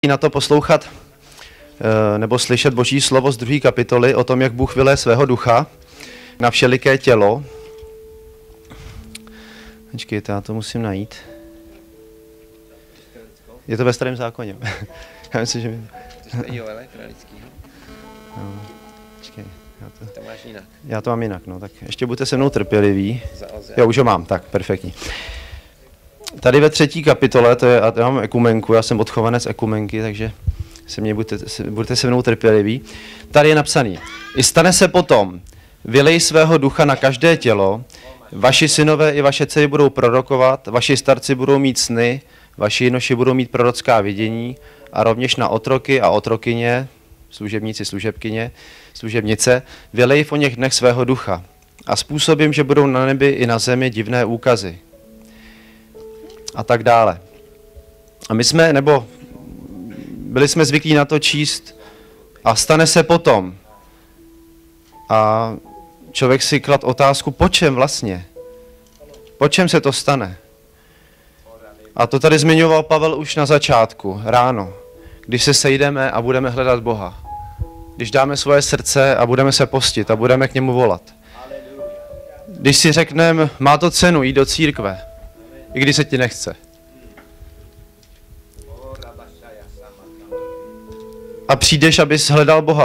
na to poslouchat nebo slyšet Boží slovo z 2. kapitoly o tom, jak Bůh vylije svého ducha na všeliké tělo. Počkejte, já to musím najít. Je to ve Starém zákoně. Já myslím, že... Joele Kralickýho. No, počkej. To máš jinak. Já to mám jinak, no, tak ještě buďte se mnou trpěliví. Jo, už ho mám, tak, perfektní. Tady ve 3. kapitole, to je, já mám ekumenku, já jsem odchovanec ekumenky, takže buďte se mnou trpěliví. Tady je napsaný: I stane se potom, vylej svého ducha na každé tělo, vaši synové i vaše dcery budou prorokovat, vaši starci budou mít sny, vaši jinoši budou mít prorocká vidění a rovněž na otroky a otrokyně, služebníci, služebnice, vylej v o něch dnech svého ducha a způsobím, že budou na nebi i na zemi divné úkazy. A tak dále. A my jsme, nebo byli jsme zvyklí na to číst a stane se potom. A člověk si klad otázku, po čem vlastně? Po čem se to stane? A to tady zmiňoval Pavel už na začátku, ráno, když se sejdeme a budeme hledat Boha. Když dáme svoje srdce a budeme se postit a budeme k němu volat. Když si řekneme, má to cenu jít do církve, i když se ti nechce. A přijdeš, abys hledal Boha,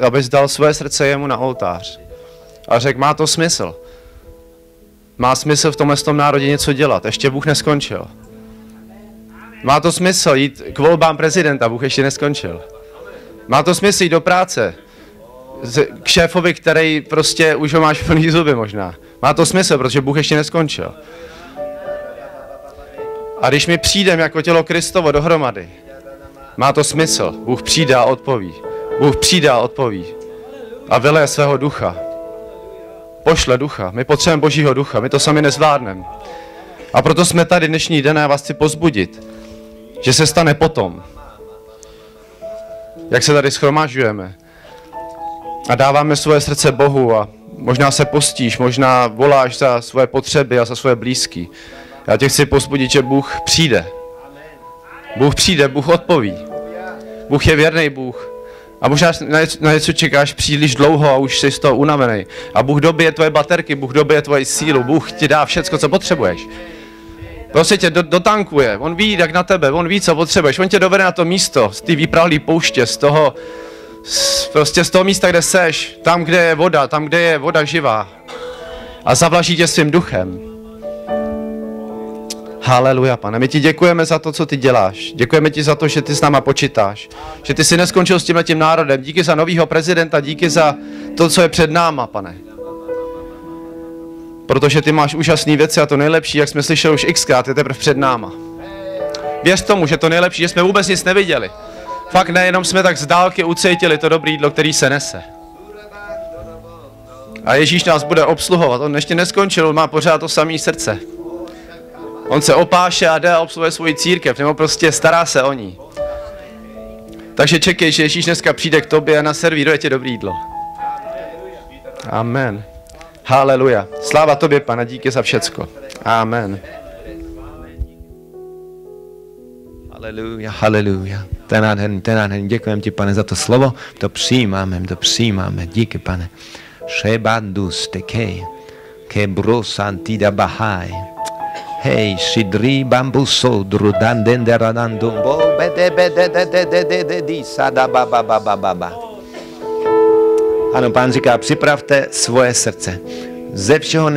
abys dal svoje srdce jemu na oltář. A řekl, má to smysl. Má smysl v tomhle národě něco dělat, ještě Bůh neskončil. Má to smysl jít k volbám prezidenta, Bůh ještě neskončil. Má to smysl jít do práce, k šéfovi, který prostě už ho máš plný zuby možná. Má to smysl, protože Bůh ještě neskončil. A když my přijdeme jako tělo Kristovo dohromady, má to smysl. Bůh přijde a odpoví. Bůh přijde a odpoví. A vyleje svého ducha. Pošle ducha. My potřebujeme Božího ducha. My to sami nezvládneme. A proto jsme tady dnešní den a já vás chci povzbudit, že se stane potom. Jak se tady shromažďujeme a dáváme svoje srdce Bohu a možná se postíš, možná voláš za svoje potřeby a za svoje blízky. Já tě chci povzbudit, že Bůh přijde. Bůh přijde, Bůh odpoví. Bůh je věrný Bůh. A možná na něco čekáš příliš dlouho a už jsi z toho unavený. A Bůh dobije tvoje baterky, Bůh dobije tvoji sílu, Bůh ti dá všecko, co potřebuješ. Prostě tě dotankuje, on ví, jak na tebe, on ví, co potřebuješ, on tě dovede na to místo, z té výprahlé pouště, z toho místa, kde seš, tam, kde je voda živá. A zavlaží tě svým duchem. Haleluja, Pane, my ti děkujeme za to, co ty děláš. Děkujeme ti za to, že ty s náma počítáš. Že ty jsi neskončil s tímhletím národem. Díky za novýho prezidenta, díky za to, co je před náma, Pane. Protože ty máš úžasné věci a to nejlepší, jak jsme slyšeli už xkrát, je teprve před náma. Věř tomu, že to nejlepší, že jsme vůbec nic neviděli. Fakt nejenom jsme tak z dálky ucítili to dobré jídlo, který se nese. A Ježíš nás bude obsluhovat, on ještě neskončil, on má pořád to samé srdce. On se opáše a jde a obsluhuje svoji církev, nebo prostě stará se o ní. Takže čekej, že Ježíš dneska přijde k tobě a naservíruje tě dobré jídlo. Amen. Haleluja. Sláva tobě, Pane, díky za všecko. Amen. Haleluja, haleluja. To je nádherný. Děkujeme ti, Pane, za to slovo. To přijímáme. Díky, Pane. Shebandus tekej. Kebro santida bahai. Hej, šidri bambuso drudandenderadandum. Bo bede sada baba. Ano, Pán říká, připravte svoje srdce. Ze všeho